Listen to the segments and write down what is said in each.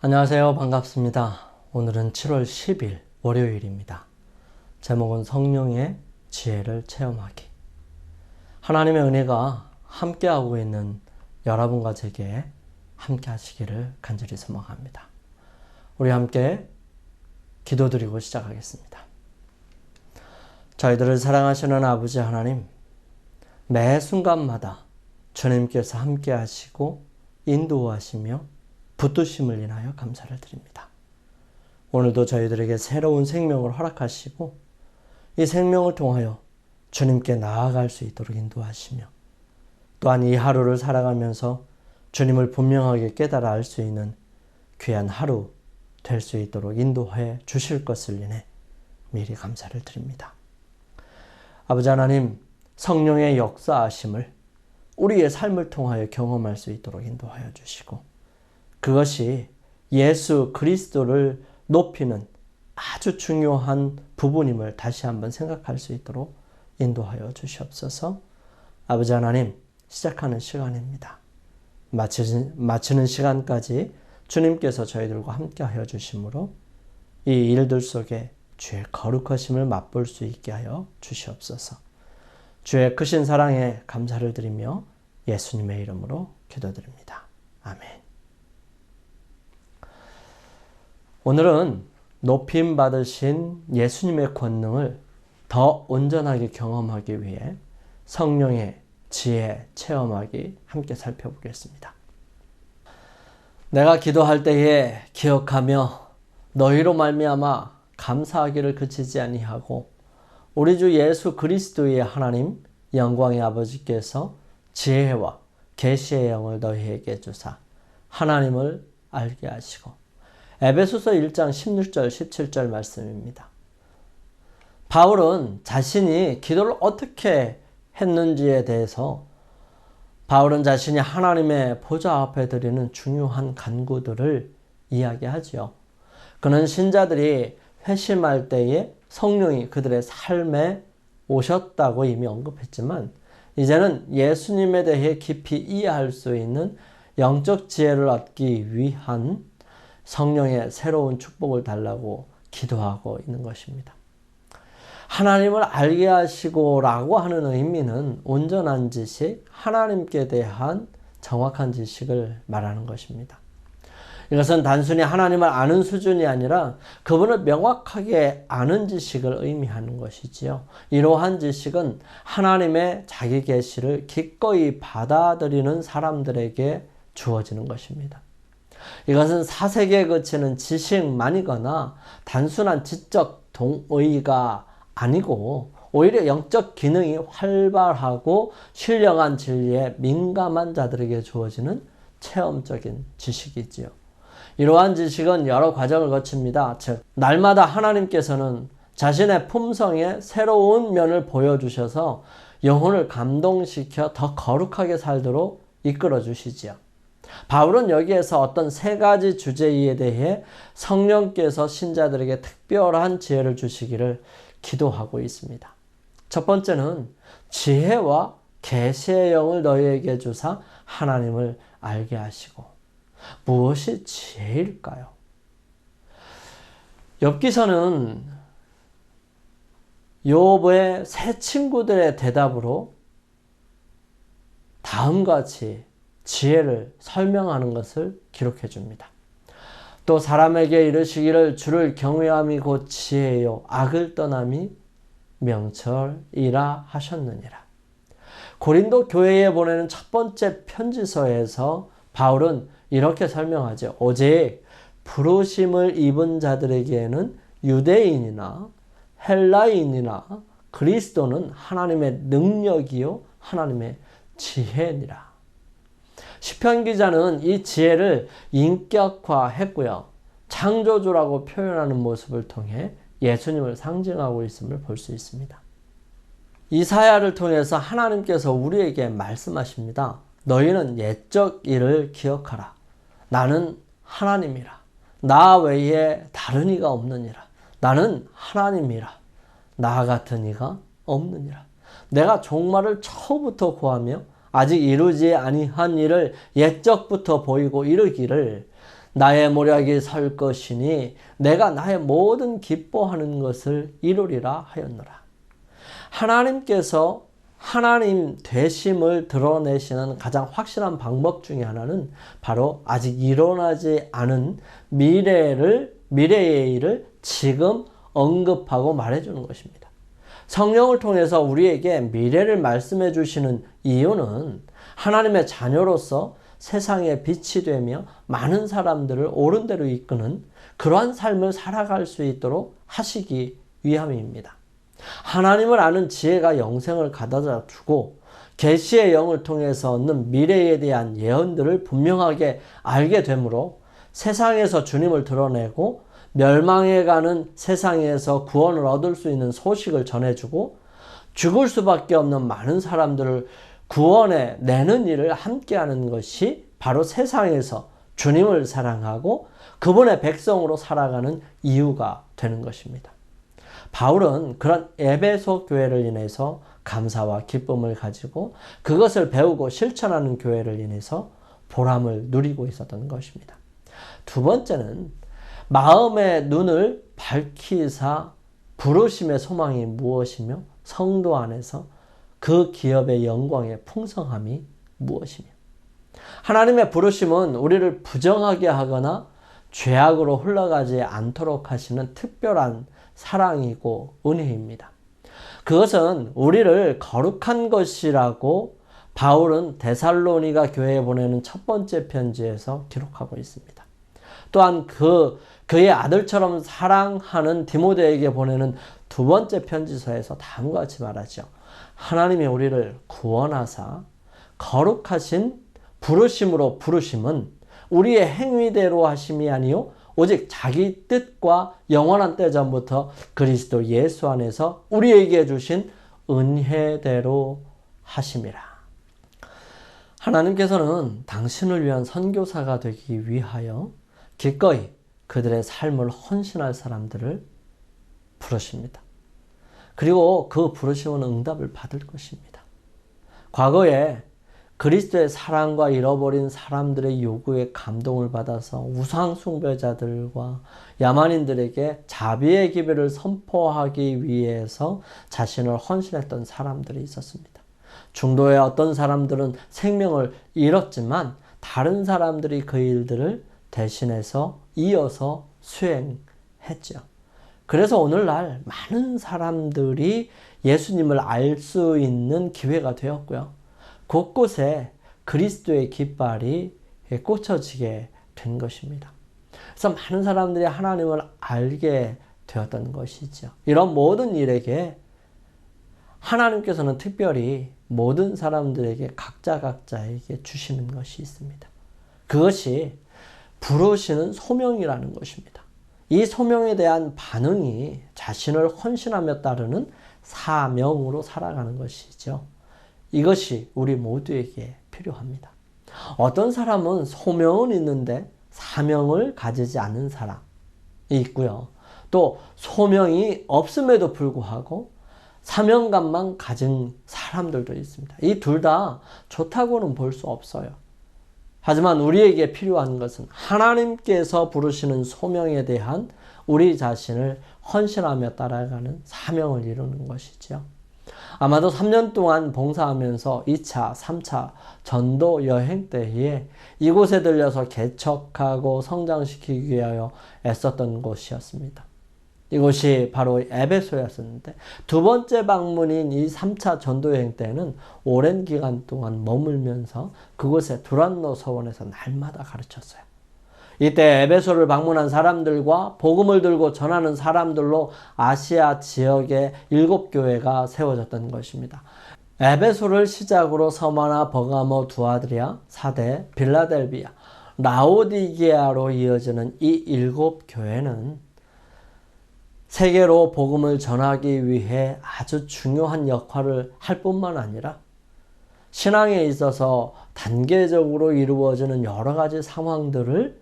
안녕하세요. 반갑습니다. 오늘은 7월 10일 월요일입니다. 제목은 성령의 지혜를 체험하기. 하나님의 은혜가 함께하고 있는 여러분과 제게 함께 하시기를 간절히 소망합니다. 우리 함께 기도드리고 시작하겠습니다. 저희들을 사랑하시는 아버지 하나님, 매 순간마다 주님께서 함께 하시고 인도하시며 붙드심을 인하여 감사를 드립니다. 오늘도 저희들에게 새로운 생명을 허락하시고 이 생명을 통하여 주님께 나아갈 수 있도록 인도하시며 또한 이 하루를 살아가면서 주님을 분명하게 깨달아 알 수 있는 귀한 하루 될 수 있도록 인도해 주실 것을 인해 미리 감사를 드립니다. 아버지 하나님, 성령의 역사하심을 우리의 삶을 통하여 경험할 수 있도록 인도하여 주시고 그것이 예수 그리스도를 높이는 아주 중요한 부분임을 다시 한번 생각할 수 있도록 인도하여 주시옵소서. 아버지 하나님, 시작하는 시간입니다. 마치는 시간까지 주님께서 저희들과 함께 하여 주심으로 이 일들 속에 주의 거룩하심을 맛볼 수 있게 하여 주시옵소서. 주의 크신 사랑에 감사를 드리며 예수님의 이름으로 기도드립니다. 아멘. 오늘은 높임 받으신 예수님의 권능을 더 온전하게 경험하기 위해 성령의 지혜 체험하기 함께 살펴보겠습니다. 내가 기도할 때에 기억하며 너희로 말미암아 감사하기를 그치지 아니하고 우리 주 예수 그리스도의 하나님 영광의 아버지께서 지혜와 계시의 영을 너희에게 주사 하나님을 알게 하시고 에베소서 1장 16절 17절 말씀입니다. 바울은 자신이 기도를 어떻게 했는지에 대해서 바울은 자신이 하나님의 보좌 앞에 드리는 중요한 간구들을 이야기하지요. 그는 신자들이 회심할 때에 성령이 그들의 삶에 오셨다고 이미 언급했지만 이제는 예수님에 대해 깊이 이해할 수 있는 영적 지혜를 얻기 위한 성령의 새로운 축복을 달라고 기도하고 있는 것입니다. 하나님을 알게 하시고 라고 하는 의미는 온전한 지식, 하나님께 대한 정확한 지식을 말하는 것입니다. 이것은 단순히 하나님을 아는 수준이 아니라 그분을 명확하게 아는 지식을 의미하는 것이지요. 이러한 지식은 하나님의 자기 계시를 기꺼이 받아들이는 사람들에게 주어지는 것입니다. 이것은 사색에 그치는 지식만이거나 단순한 지적 동의가 아니고 오히려 영적 기능이 활발하고 신령한 진리에 민감한 자들에게 주어지는 체험적인 지식이지요. 이러한 지식은 여러 과정을 거칩니다. 즉, 날마다 하나님께서는 자신의 품성의 새로운 면을 보여주셔서 영혼을 감동시켜 더 거룩하게 살도록 이끌어 주시지요. 바울은 여기에서 어떤 세 가지 주제에 대해 성령께서 신자들에게 특별한 지혜를 주시기를 기도하고 있습니다. 첫 번째는 지혜와 계시의 영을 너희에게 주사 하나님을 알게 하시고. 무엇이 지혜일까요? 욥기서는 욥의 세 친구들의 대답으로 다음과 같이 지혜를 설명하는 것을 기록해 줍니다. 또 사람에게 이르시기를 주를 경외함이 곧 지혜요 악을 떠남이 명철이라 하셨느니라. 고린도 교회에 보내는 첫 번째 편지서에서 바울은 이렇게 설명하죠. 오직 부르심을 입은 자들에게는 유대인이나 헬라인이나 그리스도는 하나님의 능력이요 하나님의 지혜니라. 시편 기자는 이 지혜를 인격화했고요. 창조주라고 표현하는 모습을 통해 예수님을 상징하고 있음을 볼 수 있습니다. 이사야를 통해서 하나님께서 우리에게 말씀하십니다. 너희는 옛적 일을 기억하라. 나는 하나님이라. 나 외에 다른 이가 없느니라. 나는 하나님이라. 나 같은 이가 없느니라. 내가 종말을 처음부터 구하며 아직 이루지 아니한 일을 옛적부터 보이고 이르기를 나의 모략이 설 것이니 내가 나의 모든 기뻐하는 것을 이루리라 하였노라. 하나님께서 하나님 되심을 드러내시는 가장 확실한 방법 중에 하나는 바로 아직 일어나지 않은 미래의 일을 지금 언급하고 말해주는 것입니다. 성령을 통해서 우리에게 미래를 말씀해 주시는 이유는 하나님의 자녀로서 세상에 빛이 되며 많은 사람들을 옳은 대로 이끄는 그러한 삶을 살아갈 수 있도록 하시기 위함입니다. 하나님을 아는 지혜가 영생을 가져다 주고 계시의 영을 통해서 얻는 미래에 대한 예언들을 분명하게 알게 되므로 세상에서 주님을 드러내고 멸망해가는 세상에서 구원을 얻을 수 있는 소식을 전해주고 죽을 수밖에 없는 많은 사람들을 구원해 내는 일을 함께하는 것이 바로 세상에서 주님을 사랑하고 그분의 백성으로 살아가는 이유가 되는 것입니다. 바울은 그런 에베소 교회를 인해서 감사와 기쁨을 가지고 그것을 배우고 실천하는 교회를 인해서 보람을 누리고 있었던 것입니다. 두 번째는 마음의 눈을 밝히사 부르심의 소망이 무엇이며 성도 안에서 그 기업의 영광의 풍성함이 무엇이며 하나님의 부르심은 우리를 부정하게 하거나 죄악으로 흘러가지 않도록 하시는 특별한 사랑이고 은혜입니다. 그것은 우리를 거룩한 것이라고 바울은 데살로니가 교회에 보내는 첫 번째 편지에서 기록하고 있습니다. 또한 그의 아들처럼 사랑하는 디모데에게 보내는 두 번째 편지서에서 다음과 같이 말하죠. 하나님이 우리를 구원하사 거룩하신 부르심으로 부르심은 우리의 행위대로 하심이 아니요 오직 자기 뜻과 영원한 때 전부터 그리스도 예수 안에서 우리에게 주신 은혜대로 하심이라. 하나님께서는 당신을 위한 선교사가 되기 위하여 기꺼이 그들의 삶을 헌신할 사람들을 부르십니다. 그리고 그 부르심은 응답을 받을 것입니다. 과거에 그리스도의 사랑과 잃어버린 사람들의 요구에 감동을 받아서 우상 숭배자들과 야만인들에게 자비의 기별을 선포하기 위해서 자신을 헌신했던 사람들이 있었습니다. 중도의 어떤 사람들은 생명을 잃었지만 다른 사람들이 그 일들을 대신해서 이어서 수행했죠. 그래서 오늘날 많은 사람들이 예수님을 알 수 있는 기회가 되었고요. 곳곳에 그리스도의 깃발이 꽂혀지게 된 것입니다. 그래서 많은 사람들이 하나님을 알게 되었던 것이죠. 이런 모든 일에게 하나님께서는 특별히 모든 사람들에게 각자에게 주시는 것이 있습니다. 그것이 부르시는 소명이라는 것입니다. 이 소명에 대한 반응이 자신을 헌신하며 따르는 사명으로 살아가는 것이죠. 이것이 우리 모두에게 필요합니다. 어떤 사람은 소명은 있는데 사명을 가지지 않는 사람이 있고요. 또 소명이 없음에도 불구하고 사명감만 가진 사람들도 있습니다. 이 둘 다 좋다고는 볼 수 없어요. 하지만 우리에게 필요한 것은 하나님께서 부르시는 소명에 대한 우리 자신을 헌신하며 따라가는 사명을 이루는 것이죠. 아마도 3년 동안 봉사하면서 2차, 3차 전도 여행 때에 이곳에 들려서 개척하고 성장시키기 위하여 애썼던 곳이었습니다. 이곳이 바로 에베소였었는데 두 번째 방문인 이 3차 전도여행 때는 오랜 기간 동안 머물면서 그곳에 두란노 서원에서 날마다 가르쳤어요. 이때 에베소를 방문한 사람들과 복음을 들고 전하는 사람들로 아시아 지역의 7교회가 세워졌던 것입니다. 에베소를 시작으로 서마나, 버가모, 두아드리아, 사대, 빌라델비아, 라오디게아로 이어지는 이 7교회는 세계로 복음을 전하기 위해 아주 중요한 역할을 할 뿐만 아니라 신앙에 있어서 단계적으로 이루어지는 여러 가지 상황들을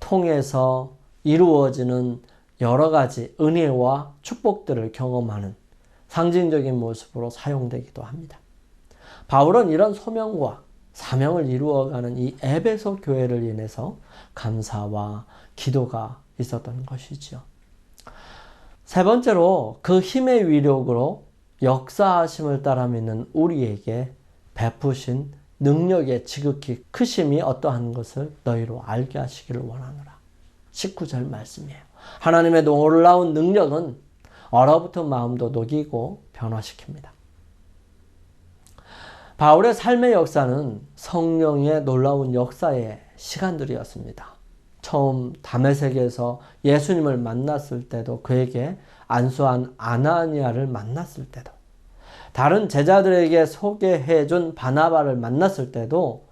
통해서 이루어지는 여러 가지 은혜와 축복들을 경험하는 상징적인 모습으로 사용되기도 합니다. 바울은 이런 소명과 사명을 이루어가는 이 에베소 교회를 인해서 감사와 기도가 있었던 것이지요. 세 번째로 그 힘의 위력으로 역사하심을 따라 믿는 우리에게 베푸신 능력의 지극히 크심이 어떠한 것을 너희로 알게 하시기를 원하노라. 19절 말씀이에요. 하나님의 놀라운 능력은 얼어붙은 마음도 녹이고 변화시킵니다. 바울의 삶의 역사는 성령의 놀라운 역사의 시간들이었습니다. 처음 다메섹에서 예수님을 만났을 때도, 그에게 안수한 아나니아를 만났을 때도, 다른 제자들에게 소개해준 바나바를 만났을 때도,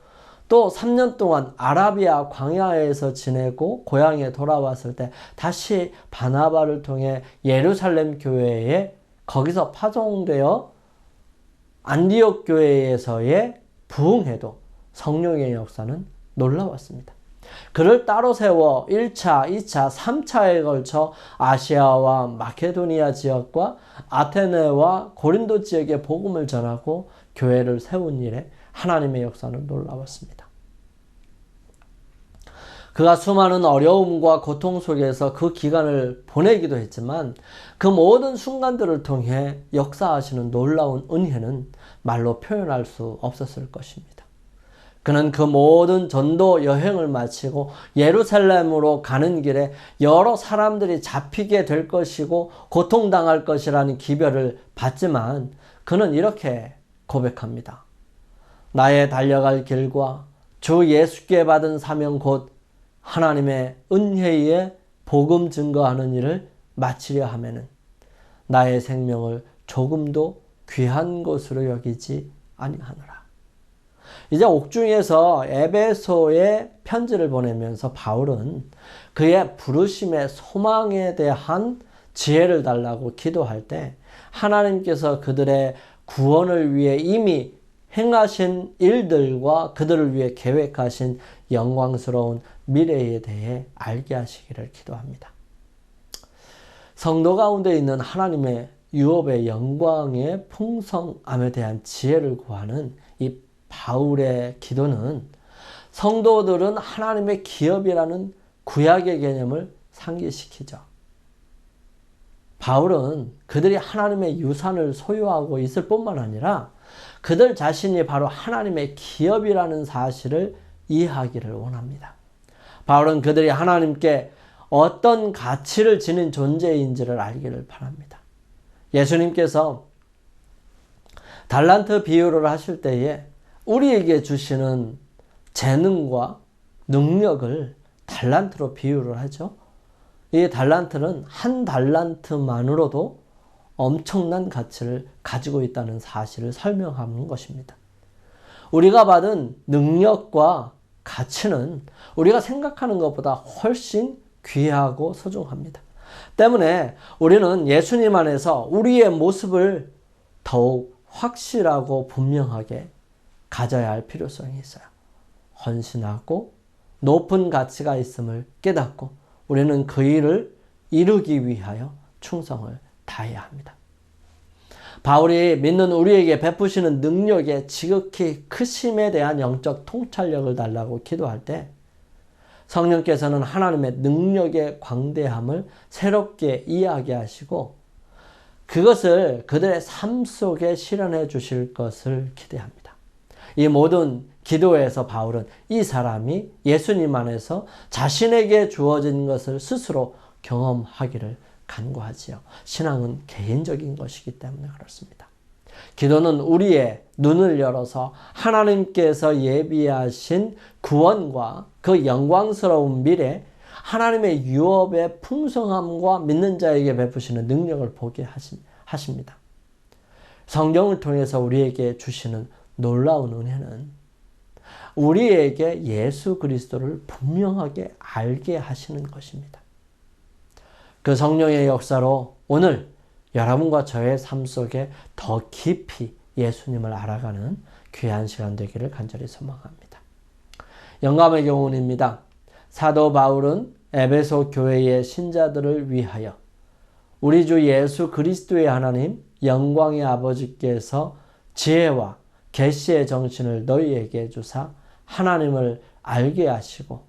또 3년 동안 아라비아 광야에서 지내고 고향에 돌아왔을 때 다시 바나바를 통해 예루살렘 교회에 거기서 파송되어 안디옥 교회에서의 부흥회도 성령의 역사는 놀라웠습니다. 그를 따로 세워 1차, 2차, 3차에 걸쳐 아시아와 마케도니아 지역과 아테네와 고린도 지역에 복음을 전하고 교회를 세운 일에 하나님의 역사는 놀라웠습니다. 그가 수많은 어려움과 고통 속에서 그 기간을 보내기도 했지만 그 모든 순간들을 통해 역사하시는 놀라운 은혜는 말로 표현할 수 없었을 것입니다. 그는 그 모든 전도 여행을 마치고 예루살렘으로 가는 길에 여러 사람들이 잡히게 될 것이고 고통당할 것이라는 기별을 받지만 그는 이렇게 고백합니다. 나의 달려갈 길과 주 예수께 받은 사명 곧 하나님의 은혜에 복음 증거하는 일을 마치려 하면은 나의 생명을 조금도 귀한 것으로 여기지 아니하노라. 이제 옥중에서 에베소에 편지를 보내면서 바울은 그의 부르심의 소망에 대한 지혜를 달라고 기도할 때 하나님께서 그들의 구원을 위해 이미 행하신 일들과 그들을 위해 계획하신 영광스러운 미래에 대해 알게 하시기를 기도합니다. 성도 가운데 있는 하나님의 유업의 영광의 풍성함에 대한 지혜를 구하는 이 바울의 기도는 성도들은 하나님의 기업이라는 구약의 개념을 상기시키죠. 바울은 그들이 하나님의 유산을 소유하고 있을 뿐만 아니라 그들 자신이 바로 하나님의 기업이라는 사실을 이해하기를 원합니다. 바울은 그들이 하나님께 어떤 가치를 지닌 존재인지를 알기를 바랍니다. 예수님께서 달란트 비유를 하실 때에 우리에게 주시는 재능과 능력을 달란트로 비유를 하죠. 이 달란트는 한 달란트만으로도 엄청난 가치를 가지고 있다는 사실을 설명하는 것입니다. 우리가 받은 능력과 가치는 우리가 생각하는 것보다 훨씬 귀하고 소중합니다. 때문에 우리는 예수님 안에서 우리의 모습을 더욱 확실하고 분명하게 가져야 할 필요성이 있어요. 헌신하고 높은 가치가 있음을 깨닫고 우리는 그 일을 이루기 위하여 충성을 다해야 합니다. 바울이 믿는 우리에게 베푸시는 능력의 지극히 크심에 대한 영적 통찰력을 달라고 기도할 때 성령께서는 하나님의 능력의 광대함을 새롭게 이해하게 하시고 그것을 그들의 삶 속에 실현해 주실 것을 기대합니다. 이 모든 기도에서 바울은 이 사람이 예수님 안에서 자신에게 주어진 것을 스스로 경험하기를 간구하지요. 신앙은 개인적인 것이기 때문에 그렇습니다. 기도는 우리의 눈을 열어서 하나님께서 예비하신 구원과 그 영광스러운 미래, 하나님의 유업의 풍성함과 믿는 자에게 베푸시는 능력을 보게 하십니다. 성경을 통해서 우리에게 주시는 놀라운 은혜는 우리에게 예수 그리스도를 분명하게 알게 하시는 것입니다. 그 성령의 역사로 오늘 여러분과 저의 삶 속에 더 깊이 예수님을 알아가는 귀한 시간 되기를 간절히 소망합니다. 영감의 교훈입니다. 사도 바울은 에베소 교회의 신자들을 위하여 우리 주 예수 그리스도의 하나님 영광의 아버지께서 지혜와 계시의 정신을 너희에게 주사 하나님을 알게 하시고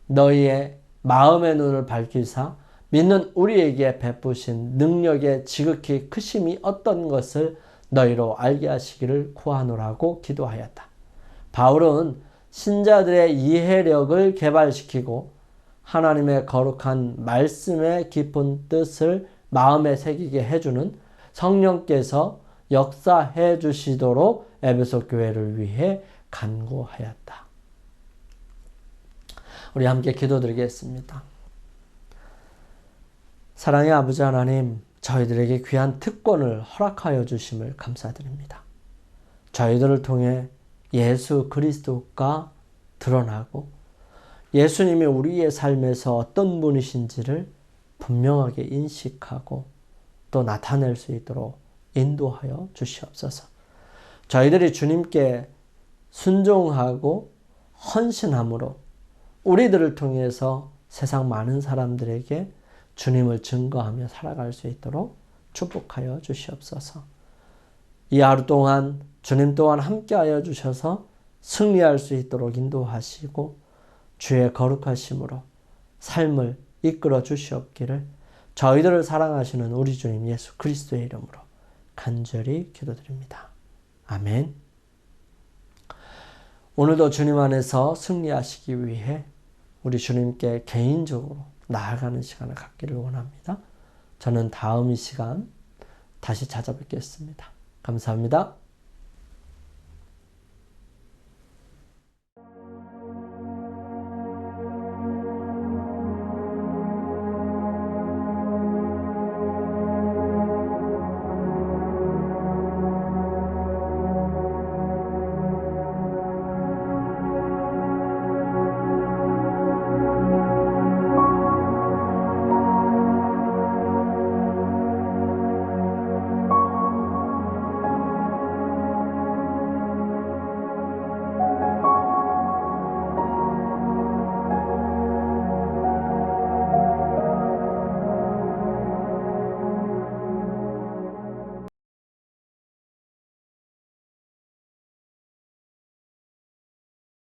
너희의 마음의 눈을 밝히사 믿는 우리에게 베푸신 능력의 지극히 크심이 어떤 것을 너희로 알게 하시기를 구하노라고 기도하였다. 바울은 신자들의 이해력을 개발시키고 하나님의 거룩한 말씀의 깊은 뜻을 마음에 새기게 해주는 성령께서 역사해 주시도록 에베소 교회를 위해 간구하였다. 우리 함께 기도드리겠습니다. 사랑의 아버지 하나님, 저희들에게 귀한 특권을 허락하여 주심을 감사드립니다. 저희들을 통해 예수 그리스도가 드러나고 예수님이 우리의 삶에서 어떤 분이신지를 분명하게 인식하고 또 나타낼 수 있도록 인도하여 주시옵소서. 저희들이 주님께 순종하고 헌신함으로 우리들을 통해서 세상 많은 사람들에게 주님을 증거하며 살아갈 수 있도록 축복하여 주시옵소서. 이 하루 동안 주님 또한 함께하여 주셔서 승리할 수 있도록 인도하시고 주의 거룩하심으로 삶을 이끌어 주시옵기를 저희들을 사랑하시는 우리 주님 예수 그리스도의 이름으로 간절히 기도드립니다. 아멘. 오늘도 주님 안에서 승리하시기 위해 우리 주님께 개인적으로 나아가는 시간을 갖기를 원합니다. 저는 다음 이 시간 다시 찾아뵙겠습니다. 감사합니다.